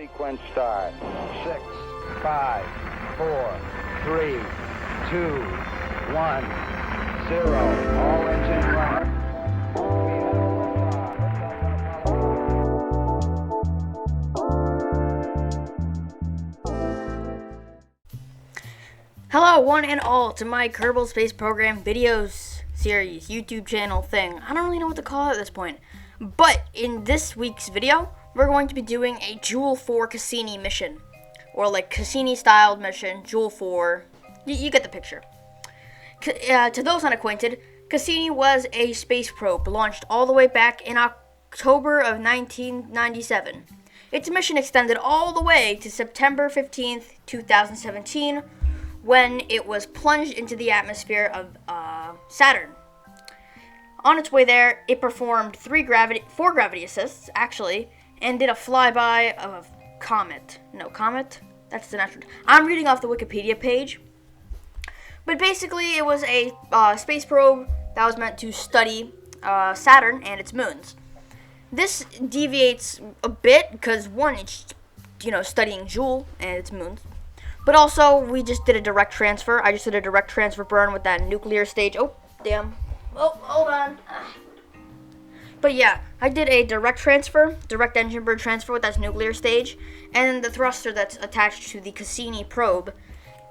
Sequence start. 6, 5, 4, 3, 2, 1, 0. All engine running. Hello, one and all, to my Kerbal Space Program videos series, YouTube channel thing. I don't really know what to call it at this point. But in this week's video, we're going to be doing a JOOL 4 Cassini mission. Or like Cassini-styled mission, JOOL 4. You get the picture. To those unacquainted, Cassini was a space probe launched all the way back in October of 1997. Its mission extended all the way to September 15th, 2017, when it was plunged into the atmosphere of Saturn. On its way there, it performed 4 gravity assists, actually, and did a flyby of Comet. No, Comet? That's the natural... I'm reading off the Wikipedia page. But basically, it was a space probe that was meant to study Saturn and its moons. This deviates a bit because, one, it's, studying JOOL and its moons. But also, we just did a direct transfer. I just did a direct transfer burn with that nuclear stage. Oh, damn. Oh, hold on. But yeah, I did a direct engine burn transfer with that nuclear stage. And the thruster that's attached to the Cassini probe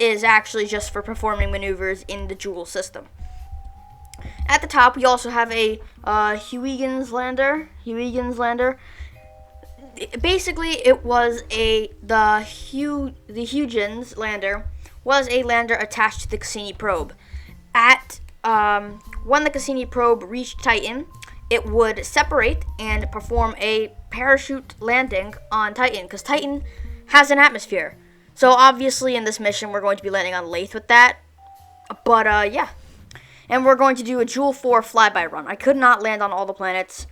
is actually just for performing maneuvers in the JOOL system. At the top, we also have a Huygens lander. Basically, it was the Huygens lander was a lander attached to the Cassini probe. When the Cassini probe reached Titan, it would separate and perform a parachute landing on Titan, because Titan has an atmosphere. So obviously, in this mission, we're going to be landing on Lathe with that. But yeah, and we're going to do a JOOL 4 flyby run. I could not land on all the planets.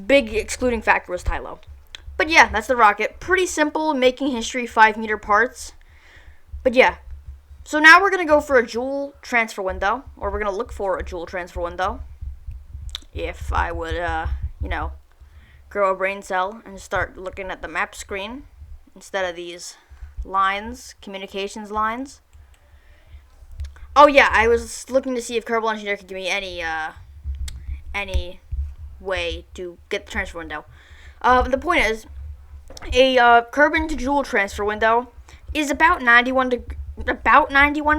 Big excluding factor was Tylo. But yeah, that's the rocket. Pretty simple, making history 5-meter parts. But yeah. So now we're going to go for a JOOL transfer window. Or we're going to look for a JOOL transfer window. If I would, grow a brain cell and start looking at the map screen. Instead of these lines, communications lines. Oh yeah, I was looking to see if Kerbal Engineer could give me any way to get the transfer window. The point is, a Kerbin to JOOL transfer window is about 91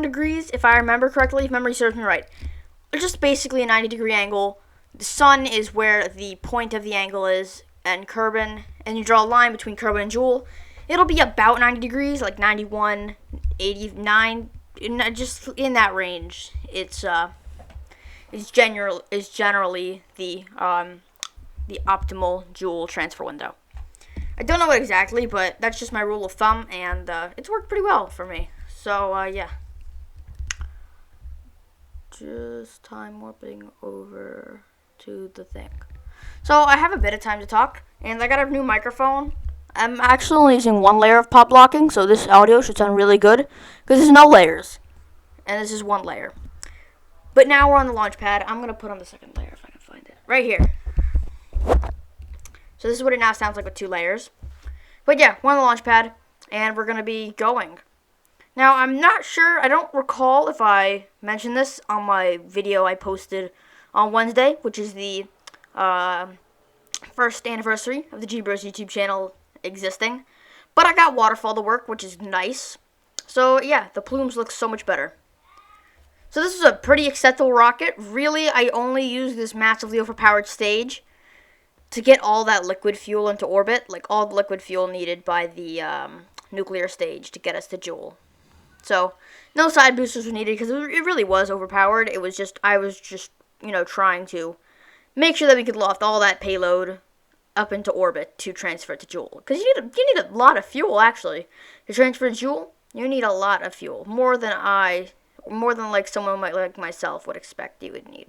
degrees, if I remember correctly, if memory serves me right. It's just basically a 90-degree angle. The sun is where the point of the angle is, and you draw a line between Kerbin and JOOL. It'll be about 90 degrees, like 91, 89, just in that range. It's generally the optimal JOOL transfer window. I don't know what exactly, but that's just my rule of thumb, and it's worked pretty well for me. So, yeah. Just time warping over to the thing. So, I have a bit of time to talk, and I got a new microphone. I'm actually only using one layer of pop blocking, so this audio should sound really good, because there's no layers, and this is one layer. But now we're on the launch pad. I'm going to put on the second layer if I can find it. Right here. So this is what it now sounds like with 2 layers. But yeah, we're on the launch pad, and we're going to be going. Now, I'm not sure, I don't recall if I mentioned this on my video I posted on Wednesday, which is the first anniversary of the Gbros YouTube channel existing. But I got waterfall to work, which is nice. So yeah, the plumes look so much better. So this is a pretty acceptable rocket. Really, I only use this massively overpowered stage to get all that liquid fuel into orbit, like all the liquid fuel needed by the nuclear stage to get us to JOOL. So no side boosters were needed because it really was overpowered. I was just trying to make sure that we could loft all that payload up into orbit to transfer it to JOOL. Because you need a lot of fuel, actually. To transfer to JOOL, you need a lot of fuel. More than like someone like myself would expect you would need.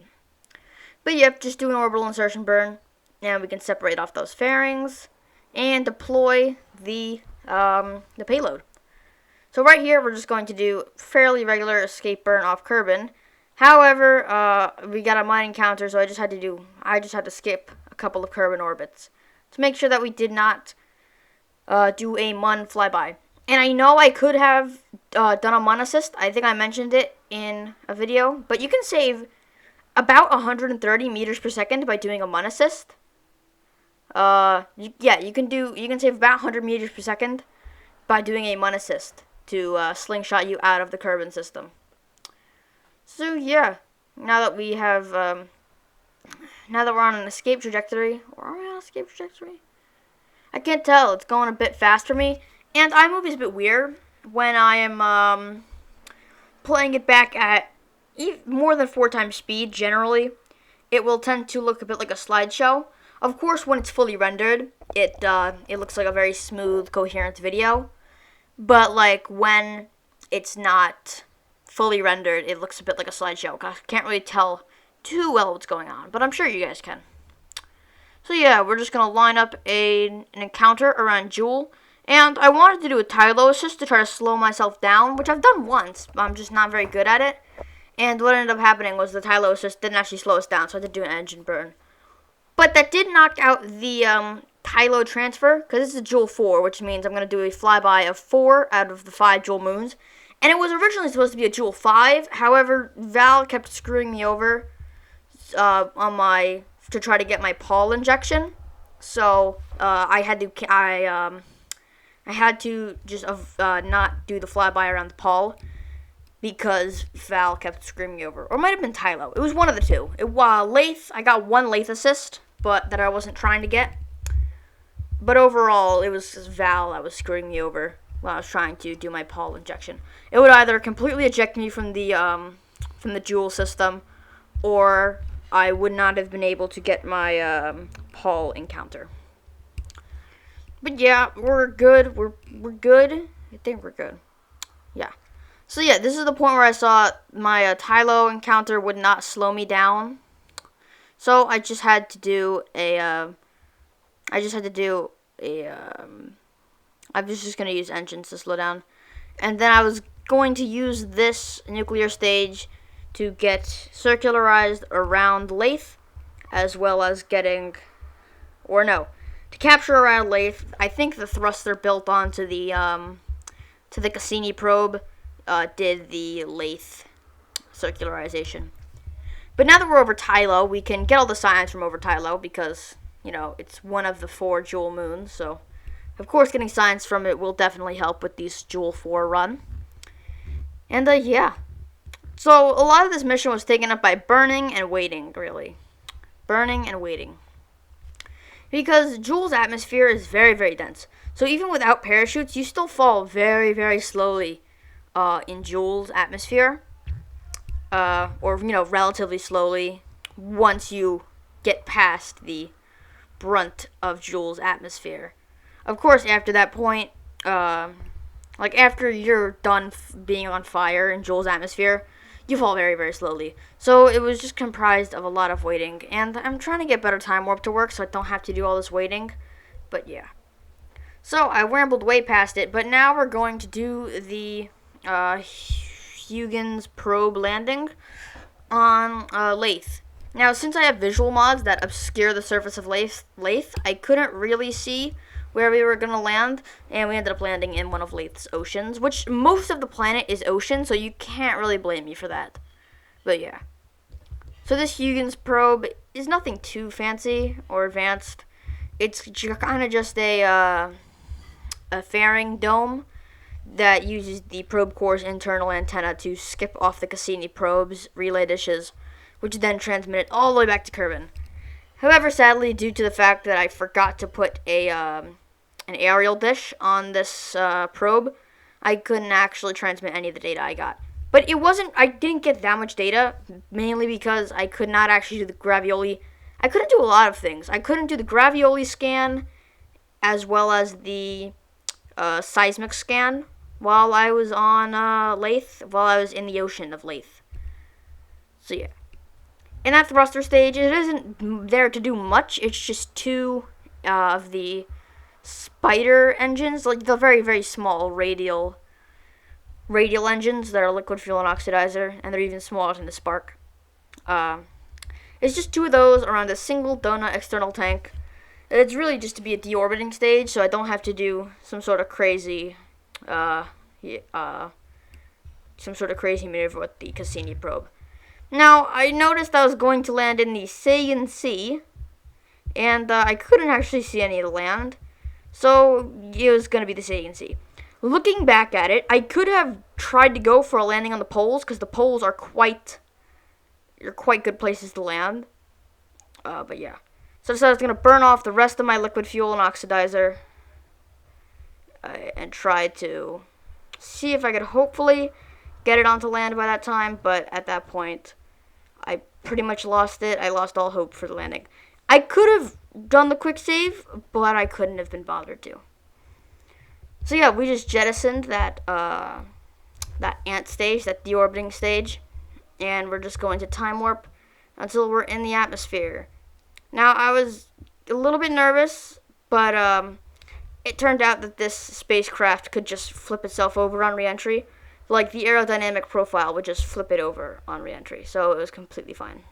But yep, just do an orbital insertion burn. And we can separate off those fairings and deploy the payload. So right here, we're just going to do fairly regular escape burn off Kerbin. However, we got a mining counter, so I just had to skip a couple of Kerbin orbits to make sure that we did not do a MUN flyby. And I know I could have done a MUN assist. I think I mentioned it in a video. But you can save about 130 meters per second by doing a MUN assist. You can save about 100 meters per second by doing a MUN assist to slingshot you out of the Kerbin system. So yeah, now that we have, now that we're on an escape trajectory, or are we on an escape trajectory? I can't tell. It's going a bit fast for me, and iMovie is a bit weird when I am playing it back at more than 4 times speed. Generally, it will tend to look a bit like a slideshow. Of course, when it's fully rendered, it looks like a very smooth, coherent video. But like when it's not fully rendered, it looks a bit like a slideshow. I can't really tell too well what's going on, but I'm sure you guys can. So yeah, we're just gonna line up an encounter around JOOL, and I wanted to do a Tylo assist to try to slow myself down, which I've done once, but I'm just not very good at it. And what ended up happening was the Tylo assist didn't actually slow us down, so I had to do an engine burn. But that did knock out the Tylo transfer, because this is a JOOL 4, which means I'm going to do a flyby of 4 out of the 5 JOOL moons. And it was originally supposed to be a JOOL 5, however, Val kept screwing me over to try to get my Paul injection. So I had to just not do the flyby around the Paul because Val kept screwing me over. Or it might have been Tylo. It was one of the two. Lathe, I got one Lathe assist, but that I wasn't trying to get. But overall, it was Val that was screwing me over while I was trying to do my Paul injection. It would either completely eject me from the JOOL system, or I would not have been able to get my Paul encounter. But yeah, we're good. We're good. I think we're good. Yeah. So yeah, this is the point where I saw my Tylo encounter would not slow me down. So I just had to do I was just going to use engines to slow down. And then I was going to use this nuclear stage to get circularized around Lathe, as well as to capture around Lathe. I think the thruster built onto the Cassini probe did the Lathe circularization. But now that we're over Tylo, we can get all the science from over Tylo because, it's one of the 4 JOOL moons. So, of course, getting science from it will definitely help with these JOOL 4 run. And, yeah. So, a lot of this mission was taken up by burning and waiting, really. Burning and waiting. Because JOOL's atmosphere is very, very dense. So, even without parachutes, you still fall very, very slowly in JOOL's atmosphere. Or relatively slowly once you get past the brunt of JOOL's atmosphere. Of course, after that point, after you're done being on fire in JOOL's atmosphere, you fall very, very slowly. So it was just comprised of a lot of waiting, and I'm trying to get better time warp to work so I don't have to do all this waiting, but yeah. So I rambled way past it, but now we're going to do the Huygens probe landing on Lathe. Now, since I have visual mods that obscure the surface of Lathe, I couldn't really see where we were going to land, and we ended up landing in one of Lathe's oceans, which most of the planet is ocean, so you can't really blame me for that. But yeah. So this Huygens probe is nothing too fancy or advanced. It's kind of just a fairing dome that uses the probe core's internal antenna to skip off the Cassini probe's relay dishes, which then transmit it all the way back to Kerbin. However, sadly, due to the fact that I forgot to put an aerial dish on this probe, I couldn't actually transmit any of the data I got. But I didn't get that much data, mainly because I could not actually do the gravioli. I couldn't do a lot of things. I couldn't do the gravioli scan, as well as the seismic scan, while I was on Lathe, while I was in the ocean of Lathe. So yeah. In that thruster stage, it isn't there to do much. It's just 2 of the spider engines, like the very, very small radial engines that are liquid fuel and oxidizer, and they're even smaller than the spark. It's just 2 of those around a single donut external tank, It's really just to be a deorbiting stage, so I don't have to do some sort of crazy, some sort of crazy maneuver with the Cassini probe. Now, I noticed I was going to land in the Sagan Sea, and I couldn't actually see any land, so it was going to be the Sagan Sea. Looking back at it, I could have tried to go for a landing on the poles, because the poles are quite good places to land. But yeah. So I decided I was going to burn off the rest of my liquid fuel and oxidizer, and try to see if I could hopefully get it onto land by that time, but at that point, I pretty much lost it. I lost all hope for the landing. I could have done the quick save, but I couldn't have been bothered to. So yeah, we just jettisoned that ant stage, that deorbiting stage, and we're just going to time warp until we're in the atmosphere. Now, I was a little bit nervous, but it turned out that this spacecraft could just flip itself over on re-entry. Like, the aerodynamic profile would just flip it over on re-entry, so it was completely fine.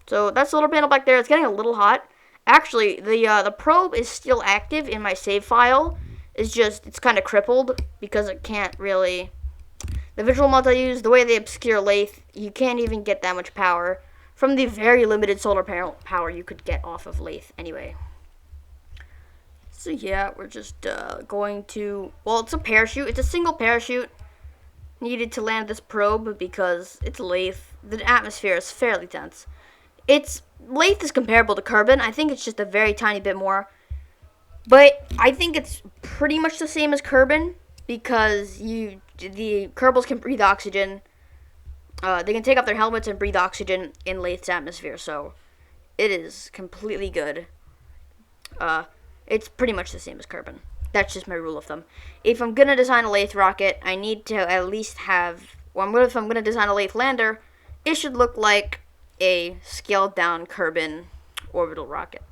So that solar panel back there, it's getting a little hot. Actually, the probe is still active in my save file. It's kind of crippled because it can't really... The visual mods I use, the way they obscure lathe, you can't even get that much power from the very limited solar panel power you could get off of lathe anyway. So yeah, we're just going to... Well, it's a parachute. It's a single parachute needed to land this probe because it's lathe. The atmosphere is fairly dense. Lathe is comparable to Kerbin. I think it's just a very tiny bit more. But I think it's pretty much the same as Kerbin because the Kerbals can breathe oxygen. They can take off their helmets and breathe oxygen in Lathe's atmosphere, so it is completely good. It's pretty much the same as Kerbin. That's just my rule of thumb. If I'm going to design a Lathe rocket, I need to at least have... if I'm going to design a Lathe lander, it should look like a scaled-down Kerbin orbital rocket.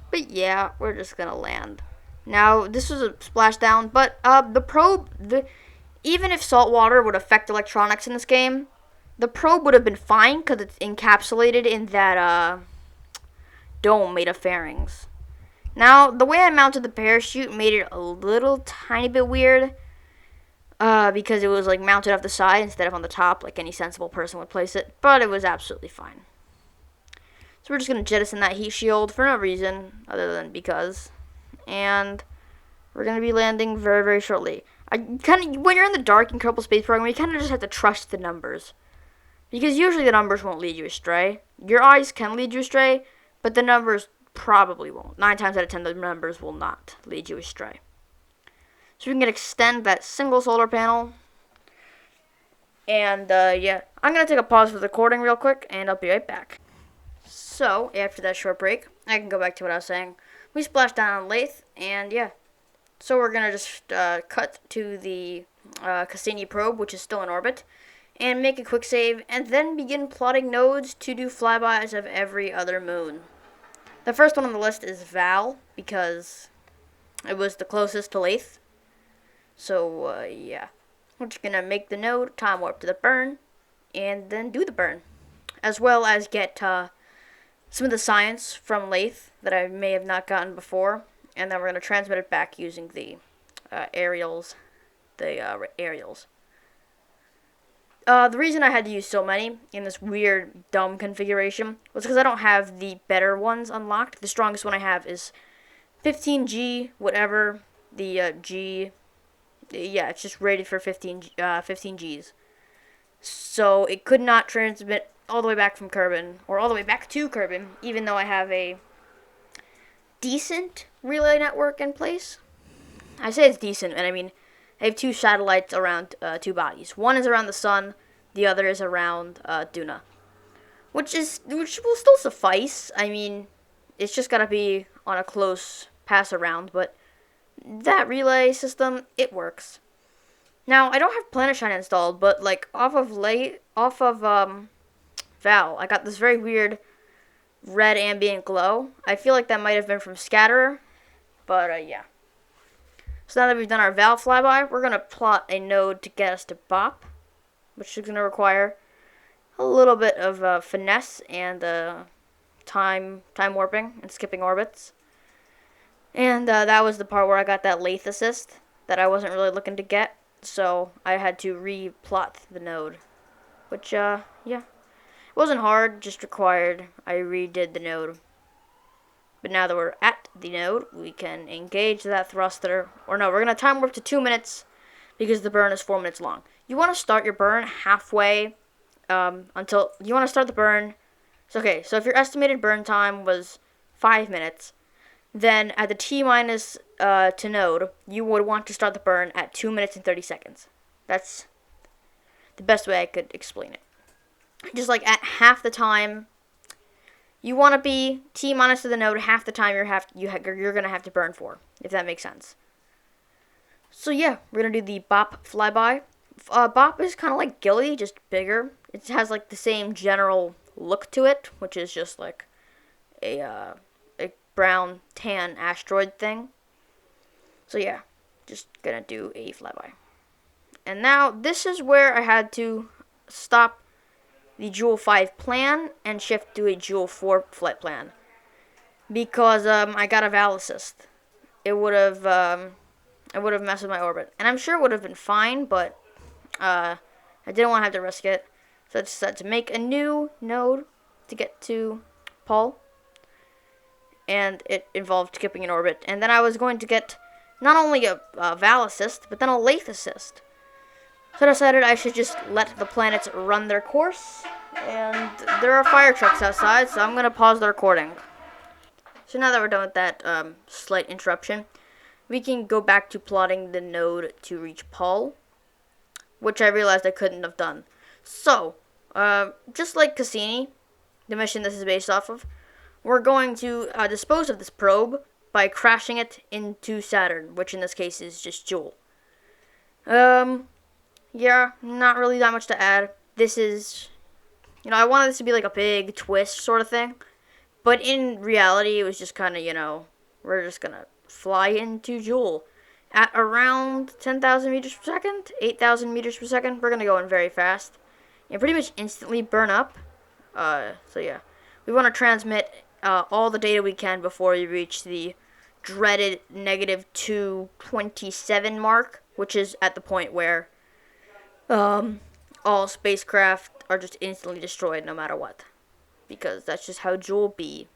But yeah, we're just going to land. Now, this was a splashdown, but the probe... Even if salt water would affect electronics in this game, the probe would have been fine because it's encapsulated in that dome made of fairings. Now, the way I mounted the parachute made it a little tiny bit weird because it was like mounted off the side instead of on the top like any sensible person would place it, but it was absolutely fine. So we're just going to jettison that heat shield for no reason other than because, and we're going to be landing very, very shortly. When you're in the dark in Kerbal Space Program, you kind of just have to trust the numbers. Because usually the numbers won't lead you astray. Your eyes can lead you astray, but the numbers probably won't. 9 times out of 10, the numbers will not lead you astray. So we can extend that single solar panel. And, yeah, I'm going to take a pause for the recording real quick, and I'll be right back. So, after that short break, I can go back to what I was saying. We splashed down on Lathe, and, yeah. So we're going to just cut to the Cassini probe, which is still in orbit, and make a quick save, and then begin plotting nodes to do flybys of every other moon. The first one on the list is Val, because it was the closest to Lathe. So, yeah. We're just going to make the node, time warp to the burn, and then do the burn. As well as get some of the science from Lathe that I may have not gotten before. And then we're going to transmit it back using the aerials. The reason I had to use so many in this weird, dumb configuration was because I don't have the better ones unlocked. The strongest one I have is 15G, whatever. The G... Yeah, it's just rated for 15 Gs. So it could not transmit all the way back from Kerbin, or all the way back to Kerbin, even though I have a decent relay network in place. I say it's decent, and I mean, I have 2 satellites around 2 bodies. One is around the sun, the other is around Duna. Which will still suffice. I mean, it's just gotta be on a close pass around, but that relay system, it works. Now, I don't have Planetshine installed, but like off of Val, I got this very weird red ambient glow. I feel like that might have been from Scatterer, but yeah. So now that we've done our Val flyby, we're going to plot a node to get us to Bop, which is going to require a little bit of finesse and time warping and skipping orbits. And that was the part where I got that lathe assist that I wasn't really looking to get. So I had to replot the node. Which, yeah. It wasn't hard, just required I redid the node. But now that we're at the node, we can engage that thruster. Or no, we're going to time warp to 2 minutes because the burn is 4 minutes long. You want to start your burn halfway until you want to start the burn. So, okay, so if your estimated burn time was 5 minutes, then at the T minus to node, you would want to start the burn at 2 minutes and 30 seconds. That's the best way I could explain it. Just like at half the time, you want to be T minus to the node half the time you're going to have to burn for, if that makes sense. So yeah, we're going to do the BOP flyby. BOP is kind of like Gilly, just bigger. It has like the same general look to it, which is just like a brown tan asteroid thing. So yeah, just going to do a flyby. And now this is where I had to stop the Jool 5 plan and shift to a Jool 4 flight plan because I got a val assist. It would have messed with my orbit, and I'm sure it would have been fine, but I didn't want to have to risk it, so I decided to make a new node to get to Paul, and it involved skipping an orbit. And then I was going to get not only a val assist, but then a lathe assist. So I decided I should just let the planets run their course, and there are fire trucks outside, so I'm going to pause the recording. So now that we're done with that slight interruption, we can go back to plotting the node to reach Paul, which I realized I couldn't have done. So, just like Cassini, the mission this is based off of, we're going to dispose of this probe by crashing it into Saturn, which in this case is just Jool. Yeah, not really that much to add. This is, I wanted this to be like a big twist sort of thing. But in reality, it was just kind of, we're just going to fly into Jool at around 10,000 meters per second, 8,000 meters per second. We're going to go in very fast and pretty much instantly burn up. So yeah, we want to transmit all the data we can before we reach the dreaded negative 227 mark, which is at the point where all spacecraft are just instantly destroyed no matter what. Because that's just how Jool be.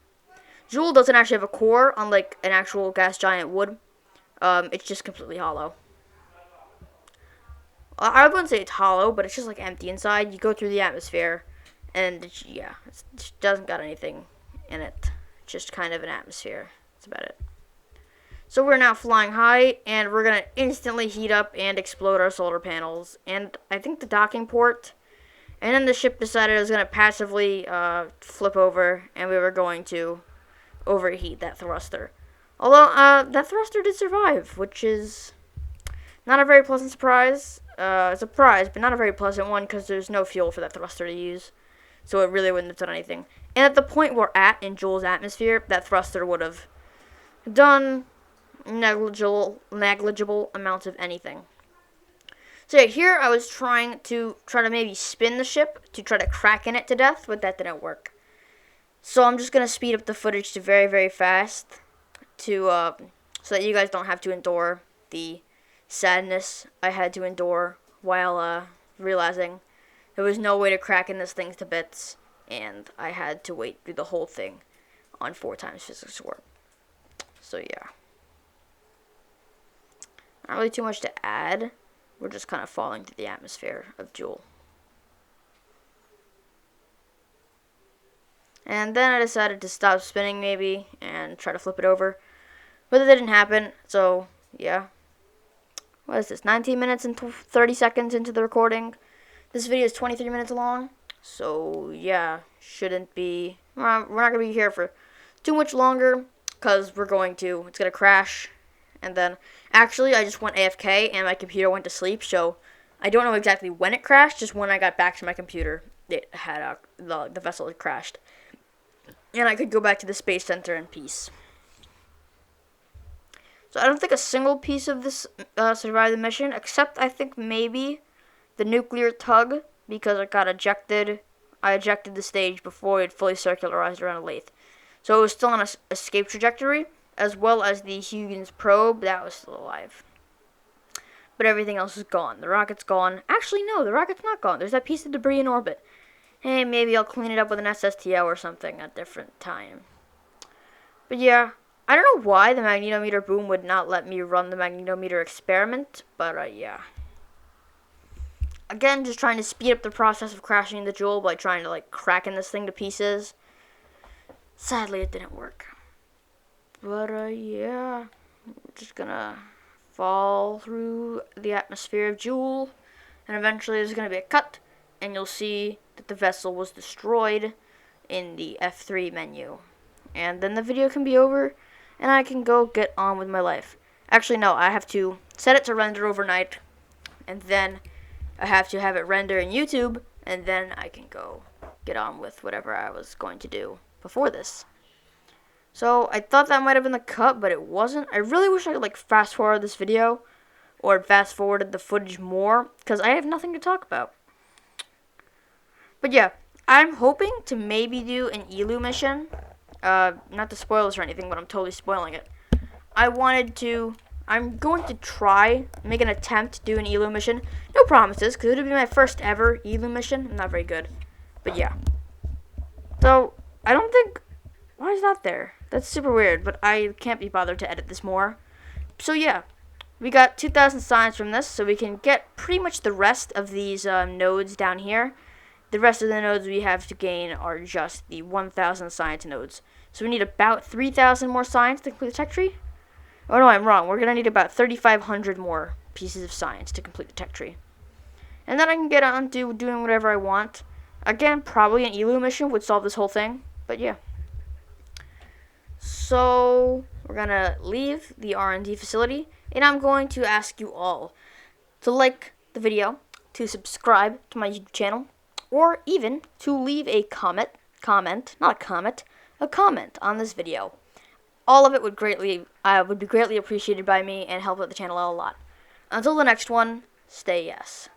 Jool doesn't actually have a core, unlike an actual gas giant would. It's just completely hollow. I wouldn't say it's hollow, but it's just like empty inside. You go through the atmosphere, and it doesn't got anything in it. It's just kind of an atmosphere. That's about it. So we're now flying high, and we're going to instantly heat up and explode our solar panels. And I think the docking port. And then the ship decided it was going to passively flip over, and we were going to overheat that thruster. Although, that thruster did survive, which is not a very pleasant surprise. Surprise, but not a very pleasant one, because there's no fuel for that thruster to use. So it really wouldn't have done anything. And at the point we're at in Jool's atmosphere, that thruster would have done negligible amounts of anything. So yeah, here I was trying to maybe spin the ship to try to kraken it to death, but that didn't work. So I'm just going to speed up the footage to very, very fast so that you guys don't have to endure the sadness I had to endure while realizing there was no way to kraken this thing to bits, and I had to wait through the whole thing on 4 times physics warp. So yeah. Not really too much to add. We're just kind of falling through the atmosphere of Jool. And then I decided to stop spinning maybe and try to flip it over. But that didn't happen, so yeah. What is this, 19 minutes and 30 seconds into the recording? This video is 23 minutes long, so yeah, shouldn't be, we're not going to be here for too much longer, because it's going to crash. And then, actually, I just went AFK, and my computer went to sleep, so I don't know exactly when it crashed, just when I got back to my computer, it had, the vessel had crashed. And I could go back to the Space Center in peace. So I don't think a single piece of this survived the mission, except I think maybe the nuclear tug, because it got ejected. I ejected the stage before it fully circularized around a lathe. So it was still on an escape trajectory, as well as the Huygens probe, that was still alive. But everything else is gone. The rocket's gone. Actually, no, the rocket's not gone. There's that piece of debris in orbit. Hey, maybe I'll clean it up with an SSTO or something at a different time. But yeah, I don't know why the magnetometer boom would not let me run the magnetometer experiment, but yeah. Again, just trying to speed up the process of crashing the Jool by trying to, like, cracking this thing to pieces. Sadly, it didn't work. But yeah, we're just gonna fall through the atmosphere of Jool, and eventually there's gonna be a cut, and you'll see that the vessel was destroyed in the F3 menu. And then the video can be over, and I can go get on with my life. Actually, no, I have to set it to render overnight, and then I have to have it render in YouTube, and then I can go get on with whatever I was going to do before this. So I thought that might have been the cut, but it wasn't. I really wish I could, like, fast forward this video, or fast forwarded the footage more, because I have nothing to talk about. But yeah, I'm hoping to maybe do an ELU mission. Not to spoil this or anything, but I'm totally spoiling it. I'm going to try, make an attempt to do an ELU mission. No promises, because it would be my first ever ELU mission. I'm not very good. But yeah. So, I don't think... Why is that there? That's super weird, but I can't be bothered to edit this more. So yeah, we got 2,000 science from this, so we can get pretty much the rest of these nodes down here. The rest of the nodes we have to gain are just the 1,000 science nodes. So we need about 3,000 more science to complete the tech tree. Oh no, I'm wrong. We're going to need about 3,500 more pieces of science to complete the tech tree. And then I can get on to doing whatever I want. Again, probably an ELU mission would solve this whole thing, but yeah. So, we're going to leave the R&D facility, and I'm going to ask you all to like the video, to subscribe to my YouTube channel, or even to leave a comment on this video. All of it would be greatly appreciated by me and help out the channel out a lot. Until the next one, stay yes.